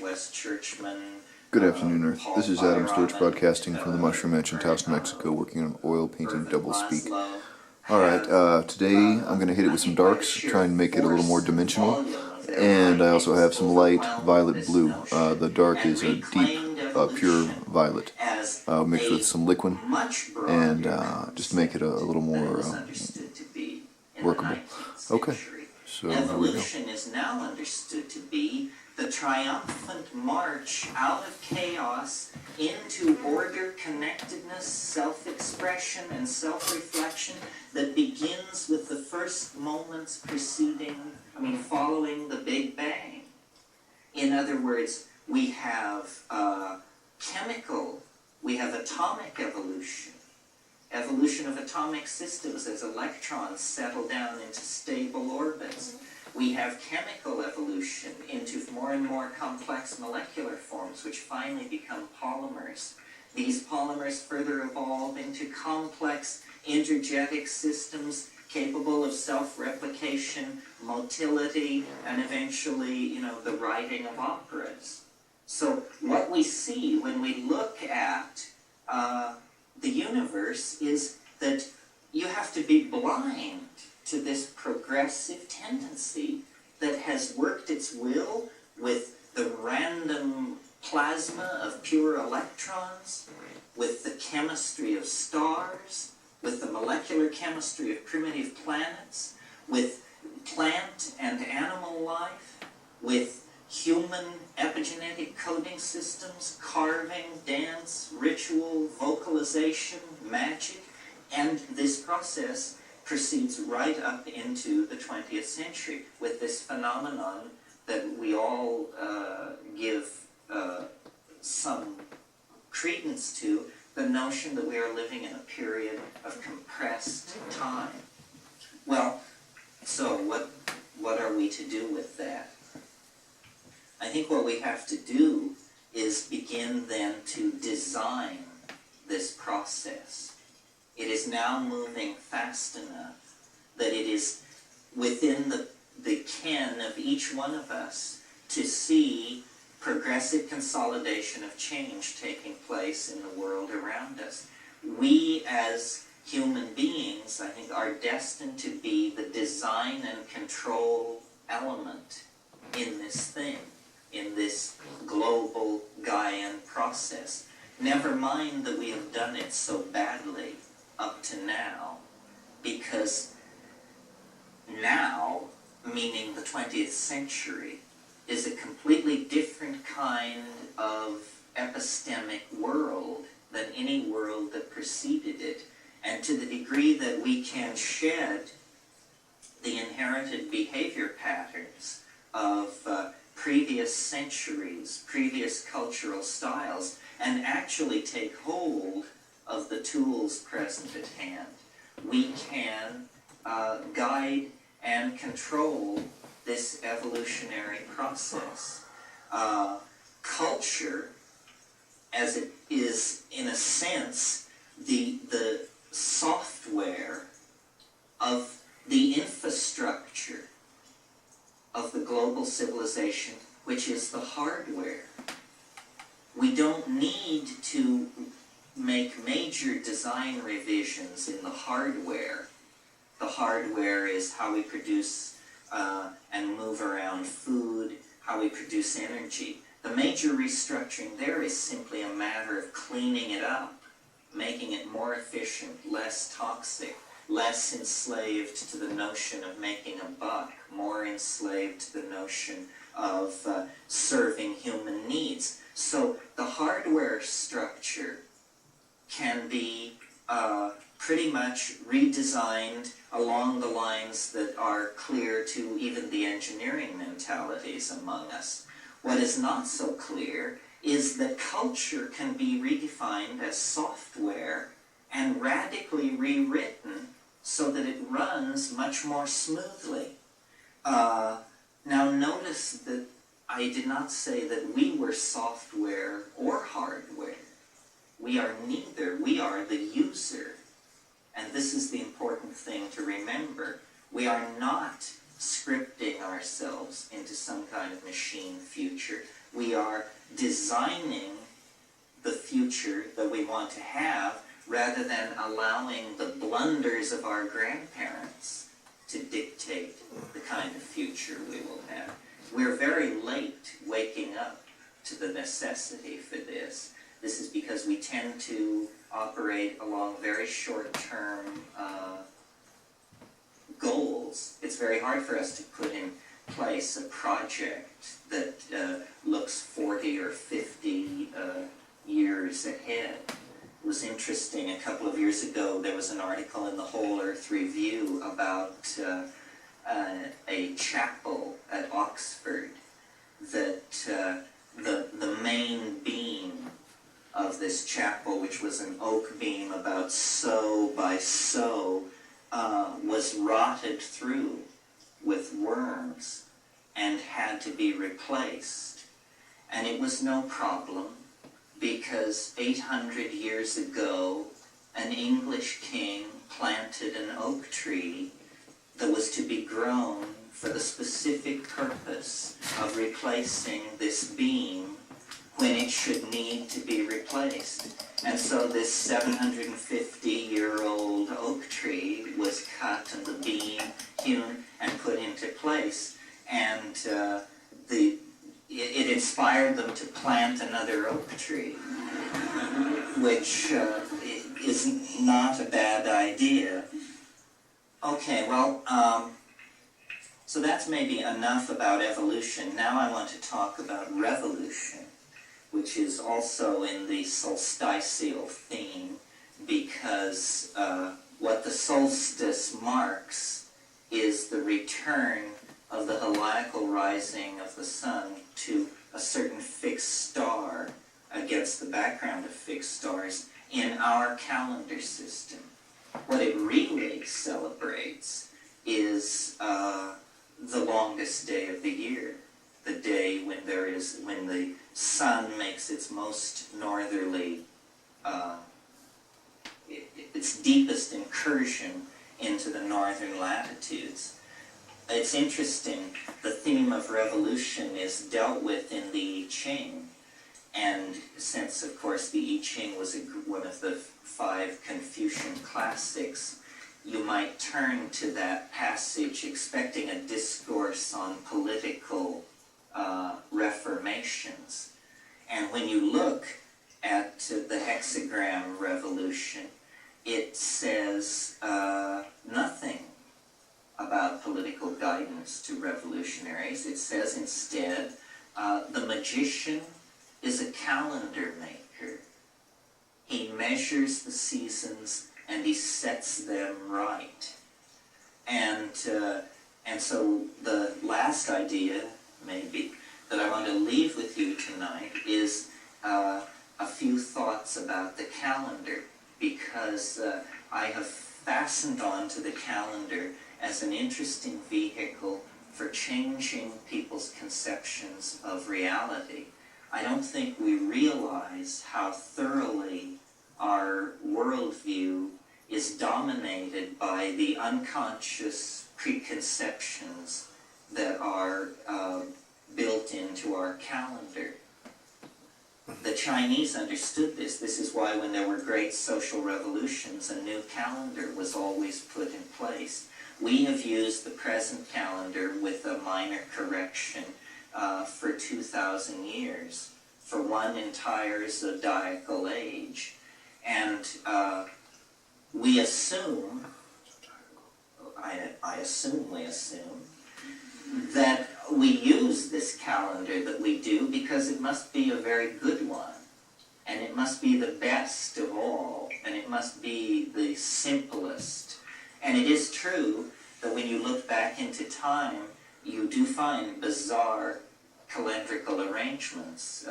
West Churchman. Good afternoon, Earth. This is Adam Sturch broadcasting from the Mushroom Ranch in Taos, Mexico, working on oil painting doublespeak. Alright, today I'm going to hit it with some darks, try and make it a little more dimensional, and I also have some light violet blue. The dark is a deep, pure violet, mixed with some liquid, and just make it a little more workable. Okay, so here we go. Evolution is now understood to be the triumphant march out of chaos into order, connectedness, self-expression, and self-reflection that begins with the first moments following the Big Bang. In other words, we have we have atomic evolution. Evolution of atomic systems as electrons settle down into stable orbits. We have chemical evolution into more and more complex molecular forms, which finally become polymers. These polymers further evolve into complex energetic systems capable of self-replication, motility, and eventually, the writing of operas. So what we see when we look at the universe is that you have to be blind to this progressive tendency that has worked its will with the random plasma of pure electrons, with the chemistry of stars, with the molecular chemistry of primitive planets, with plant and animal life, with human epigenetic coding systems, carving, dance, ritual, vocalization, magic, and this process proceeds right up into the 20th century with this phenomenon that we all give some credence to, the notion that we are living in a period of compressed time. Well, so what are we to do with that? I think what we have to do is begin then to design this process. It is now moving fast enough that it is within the ken of each one of us to see progressive consolidation of change taking place in the world around us. We as human beings, I think, are destined to be the design and control element in this thing, in this global Gaian process. Never mind that we have done it so badly up to now, because now, meaning the 20th century, is a completely different kind of epistemic world than any world that preceded it. And to the degree that we can shed the inherited behavior patterns of previous centuries, previous cultural styles, and actually take hold of the tools present at hand, we can guide and control this evolutionary process. Culture, as it is in a sense the software of the infrastructure of the global civilization, which is the hardware. We don't need to make major design revisions in the hardware. The hardware is how we produce and move around food, how we produce energy. The major restructuring there is simply a matter of cleaning it up, making it more efficient, less toxic, less enslaved to the notion of making a buck, more enslaved to the notion of serving human needs. So the hardware structure can be pretty much redesigned along the lines that are clear to even the engineering mentalities among us. What is not so clear is that culture can be redefined as software and radically rewritten so that it runs much more smoothly. Now notice that I did not say that we were software or hardware. We are neither. We are the user. And this is the important thing to remember. We are not scripting ourselves into some kind of machine future. We are designing the future that we want to have rather than allowing the blunders of our grandparents to dictate the kind of future we will have. We're very late waking up to the necessity for this. This is because we tend to operate along very short-term goals. It's very hard for us to put in place a project that looks 40 or 50 years ahead. It was interesting, a couple of years ago there was an article in the Whole Earth Review about a chapel at Oxford that the main beam of this chapel, which was an oak beam about so by so, was rotted through with worms and had to be replaced. And it was no problem, because 800 years ago, an English king planted an oak tree that was to be grown for the specific purpose of replacing this beam when it should need to be replaced. And so this 750-year-old oak tree was cut and the beam hewn and put into place. And it inspired them to plant another oak tree, which is not a bad idea. Okay, well, so that's maybe enough about evolution. Now I want to talk about revolution, which is also in the solsticial theme, because what the solstice marks is the return of the heliacal rising of the sun to a certain fixed star against the background of fixed stars in our calendar system. What it really celebrates is the longest day of the year, the day when the sun makes its most northerly, its deepest incursion into the northern latitudes. It's interesting, the theme of revolution is dealt with in the I Ching, and since, of course, the I Ching was one of the 5 Confucian classics, you might turn to that passage expecting a discourse on political reformations. And when you look at the hexagram revolution, it says nothing about political guidance to revolutionaries. It says instead, the magician is a calendar maker. He measures the seasons and he sets them right. And so the last idea, maybe, that I want to leave with you tonight is a few thoughts about the calendar, because I have fastened on to the calendar as an interesting vehicle for changing people's conceptions of reality. I don't think we realize how thoroughly our worldview is dominated by the unconscious preconceptions that are built into our calendar. The Chinese understood this. This is why when there were great social revolutions, a new calendar was always put in place. We have used the present calendar with a minor correction for 2,000 years, for one entire zodiacal age. And we assume, I assume we assume, that we use this calendar that we do because it must be a very good one, and it must be the best of all, and it must be the simplest. And it is true that when you look back into time, you do find bizarre calendrical arrangements.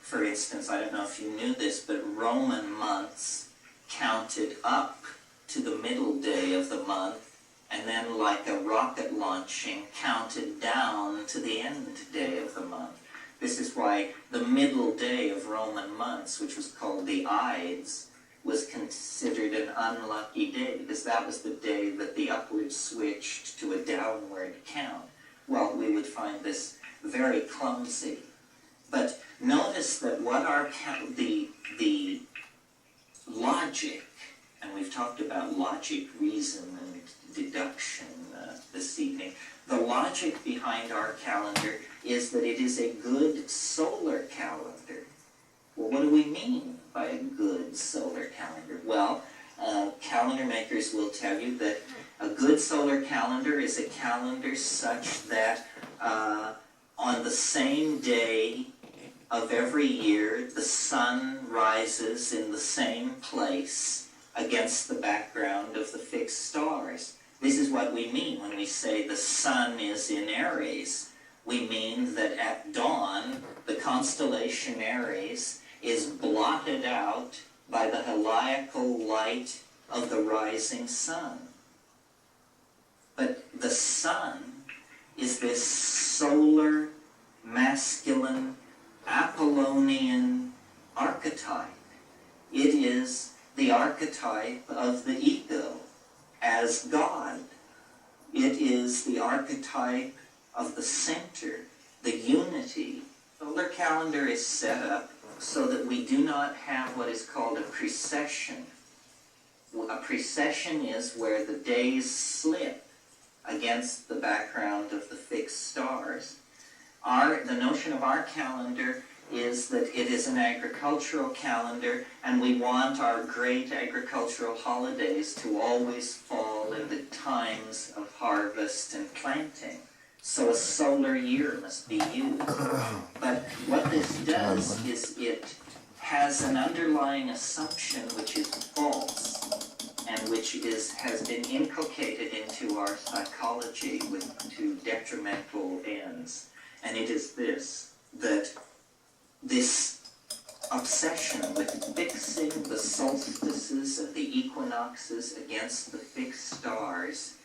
For instance, I don't know if you knew this, but Roman months counted up to the middle day of the month, and then, like a rocket launching, counted down to the end day of the month. This is why the middle day of Roman months, which was called the Ides, was considered an unlucky day because that was the day that the upward switched to a downward count. Well, we would find this very clumsy. But notice that what the logic, and we've talked about logic, reason, and deduction this evening, the logic behind our calendar is that it is a good solar calendar. Well, what do we mean by a good solar calendar? Well, calendar makers will tell you that a good solar calendar is a calendar such that on the same day of every year, the sun rises in the same place against the background of the fixed stars. This is what we mean when we say the sun is in Aries. We mean that at dawn, the constellation Aries is blotted out by the heliacal light of the rising sun. But the sun is this solar, masculine, Apollonian archetype. It is the archetype of the ego as God. It is the archetype of the center, the unity. The solar calendar is set up so that we do not have what is called a precession. A precession is where the days slip against the background of the fixed stars. The notion of our calendar is that it is an agricultural calendar, and we want our great agricultural holidays to always fall in the times of harvest and planting. So a solar year must be used. But what this does is it has an underlying assumption which is false, and which has been inculcated into our psychology to detrimental ends. And it is this, that this obsession with fixing the solstices and the equinoxes against the fixed stars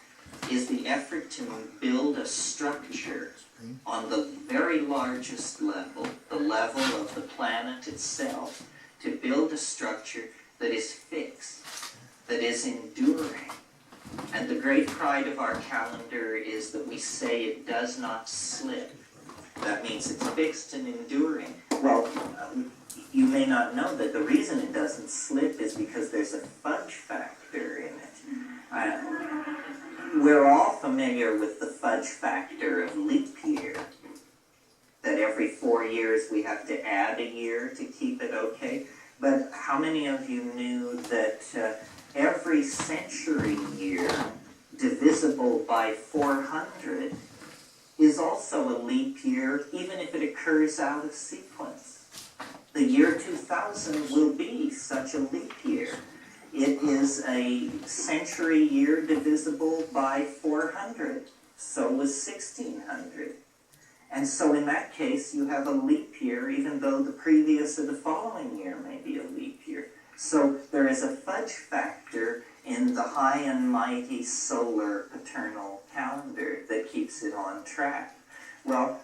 is the effort to build a structure on the very largest level, the level of the planet itself, to build a structure that is fixed, that is enduring. And the great pride of our calendar is that we say it does not slip. That means it's fixed and enduring. Well, you may not know that the reason it doesn't slip is because there's a fudge factor in it. We're all familiar with the fudge factor of leap year, that every 4 years we have to add a year to keep it okay. But how many of you knew that every century year divisible by 400 is also a leap year, even if it occurs out of sequence? The year 2000 will be such a leap year. It is a century year divisible by 400. So was 1600. And so in that case, you have a leap year, even though the previous or the following year may be a leap year. So there is a fudge factor in the high and mighty solar paternal calendar that keeps it on track. Well,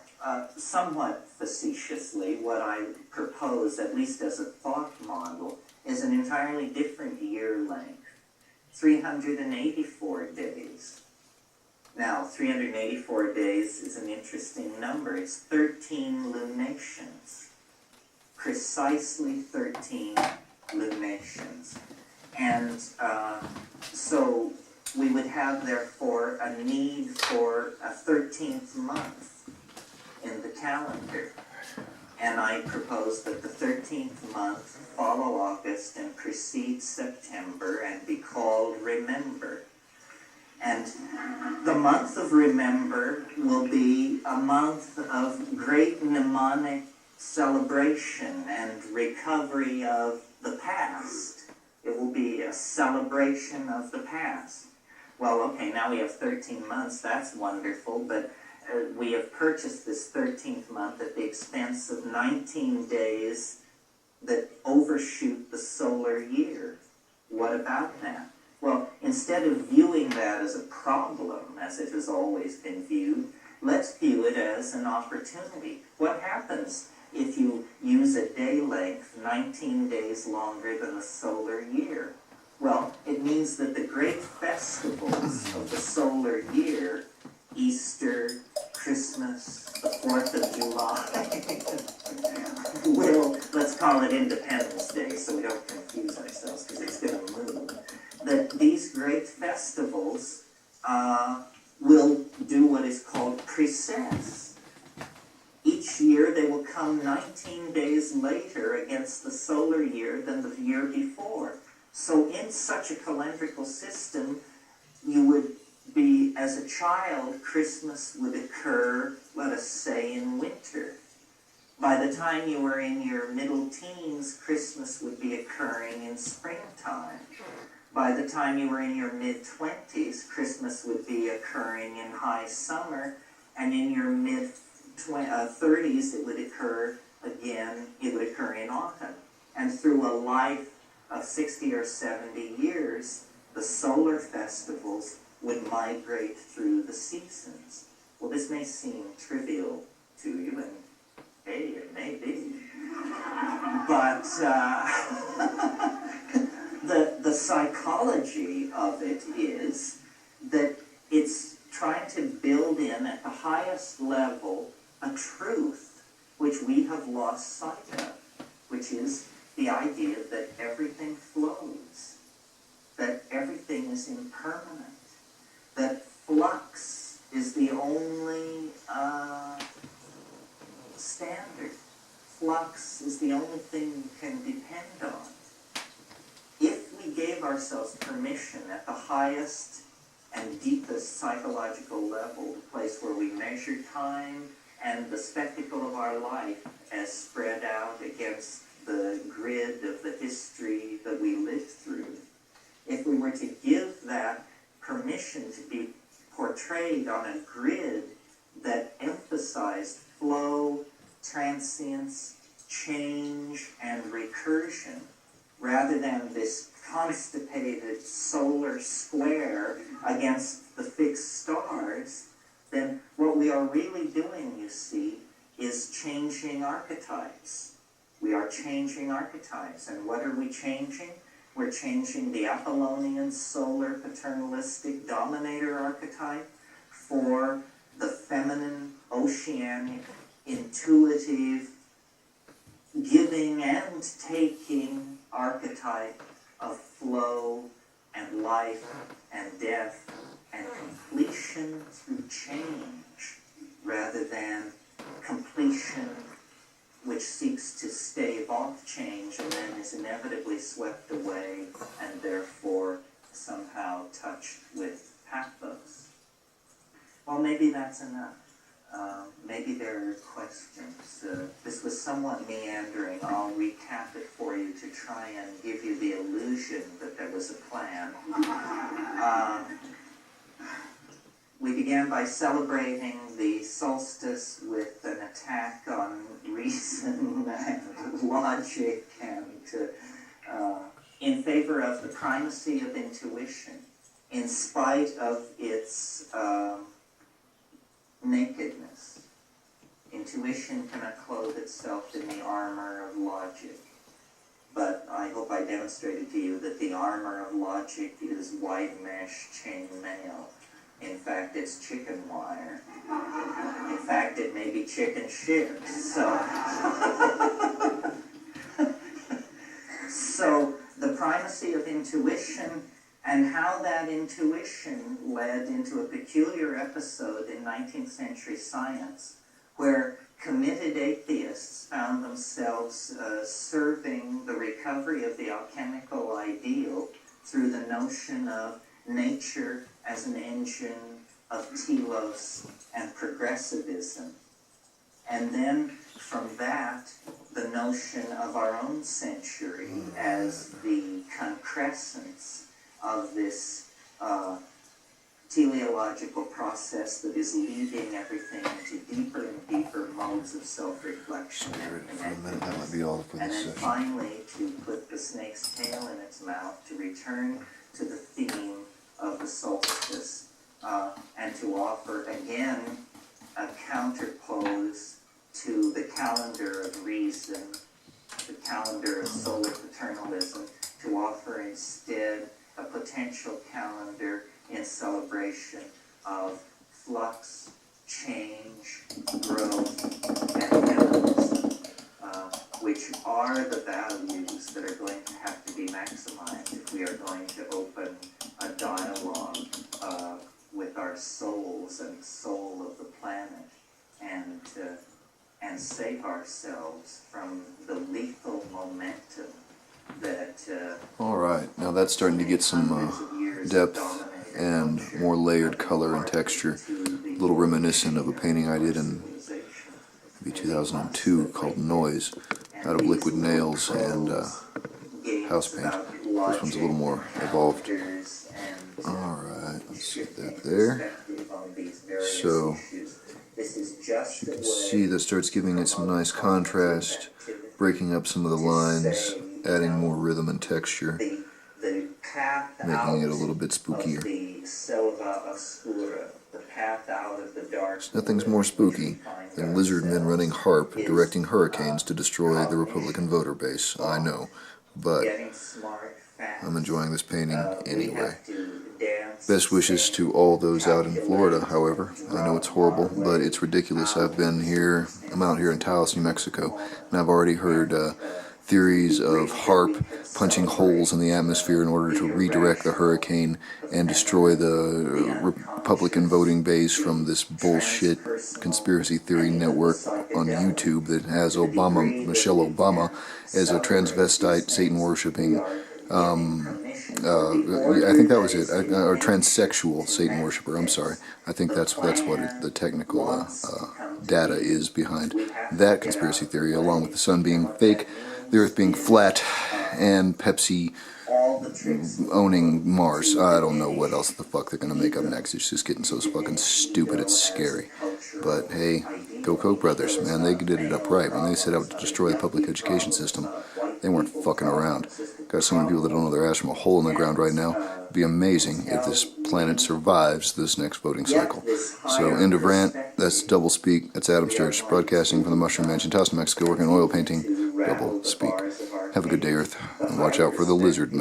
somewhat facetiously, what I propose, at least as a thought model, is an entirely different year length, 384 days. Now, 384 days is an interesting number. It's 13 lunations, precisely 13 lunations. And so we would have, therefore, a need for a 13th month in the calendar. And I propose that the 13th month follow August and precede September and be called Remember. And the month of Remember will be a month of great mnemonic celebration and recovery of the past. It will be a celebration of the past. Well, okay, now we have 13 months. That's wonderful, but we have purchased this 13th month at the expense of 19 days that overshoot the solar year. What about that? Well, instead of viewing that as a problem, as it has always been viewed, let's view it as an opportunity. What happens if you use a day length 19 days longer than the solar year? Well, it means that the great festivals of the solar year, Easter, Christmas, the 4th of July, will, let's call it Independence Day so we don't confuse ourselves because it's going to move, that these great festivals will do what is called precess. Each year they will come 19 days later against the solar year than the year before. So in such a calendrical system, you would be, as a child, Christmas would occur, let us say, in winter. By the time you were in your middle teens, Christmas would be occurring in springtime. By the time you were in your mid-20s, Christmas would be occurring in high summer, and in your mid-30s, it would occur again, it would occur in autumn. And through a life of 60 or 70 years, the solar festivals would migrate through the seasons. Well, this may seem trivial to you, and hey, it may be. But the psychology of it is that it's trying to build in at the highest level a truth which we have lost sight of, which is the idea that everything flows, that everything is impermanent, that flux is the only standard. Flux is the only thing you can depend on. If we gave ourselves permission at the highest and deepest psychological level, the place where we measure time and the spectacle of our life as spread out against the grid of the history that we lived through, if we were to give that permission to be portrayed on a grid that emphasized flow, transience, change, and recursion, rather than this constipated solar square against the fixed stars, then what we are really doing, you see, is changing archetypes. We are changing archetypes. And what are we changing? We're changing the Apollonian solar paternalistic dominator archetype for the feminine, oceanic, intuitive, giving and taking archetype of flow and life and death and completion through change, rather than completion which seeks to stave off change and then is inevitably swept away and therefore somehow touched with pathos. Well, maybe that's enough. Maybe there are questions. This was somewhat meandering. I'll recap it for you to try and give you the illusion that there was a plan. We began by celebrating the solstice with an attack on reason and logic and in favor of the primacy of intuition, in spite of its nakedness. Intuition cannot clothe itself in the armor of logic. But I hope I demonstrated to you that the armor of logic is white mesh chain mail. In fact, it's chicken wire. In fact, it may be chicken shit. So the primacy of intuition and how that intuition led into a peculiar episode in 19th century science where committed atheists found themselves serving the recovery of the alchemical ideal through the notion of nature as an engine of telos and progressivism. And then from that, the notion of our own century as the concrescence of this teleological process that is leading everything into deeper and deeper modes of self-reflection and connectedness. That might be all for and this then session. finally to put the snake's tail in its mouth, to return to the theme of the solstice, and to offer again a counterpose to the calendar of reason, the calendar of solar paternalism, to offer instead a potential calendar in celebration of flux, change, growth, and hedonism, which are the values that are going to have to be maximized if we are going to open a dialogue with our souls and the soul of the planet, and save ourselves from the lethal momentum that Alright, now that's starting to get some depth and more layered color and texture. A little reminiscent of a painting I did in maybe 2002 called Noise, out of liquid nails and house paint. This one's a little more evolved. Alright, let's get that there. So, as you can see, that starts giving it some nice contrast, breaking up some of the lines, adding more rhythm and texture, making it a little bit spookier. Nothing's more spooky than lizard men running harp, directing hurricanes to destroy the Republican voter base. I know, but I'm enjoying this painting anyway. Best wishes to all those out in Florida, however. I know it's horrible, but it's ridiculous. I'm out here in Taos, New Mexico, and I've already heard theories of HARP punching holes in the atmosphere in order to redirect the hurricane and destroy the Republican voting base from this bullshit conspiracy theory network on YouTube that has Michelle Obama, as a transvestite, Satan-worshipping, I think that was it, or transsexual Satan worshiper, I'm sorry. I think that's what the technical data is behind that conspiracy theory, along with the sun being fake, the earth being flat, and Pepsi owning Mars. I don't know what else the fuck they're gonna make up next. It's just getting so fucking stupid, it's scary. But hey, go Koch brothers, man, they did it up right. When they set out to destroy the public education system, they weren't fucking around. Got so many people that don't know their ass from a hole in the ground right now. It'd be amazing if this planet survives this next voting cycle. So, end of rant. That's Double Speak. That's Adam Sturch, broadcasting from the Mushroom Mansion, Taos, New Mexico, working on oil painting. Double Speak. Have a good day, Earth, and watch out for the lizard men.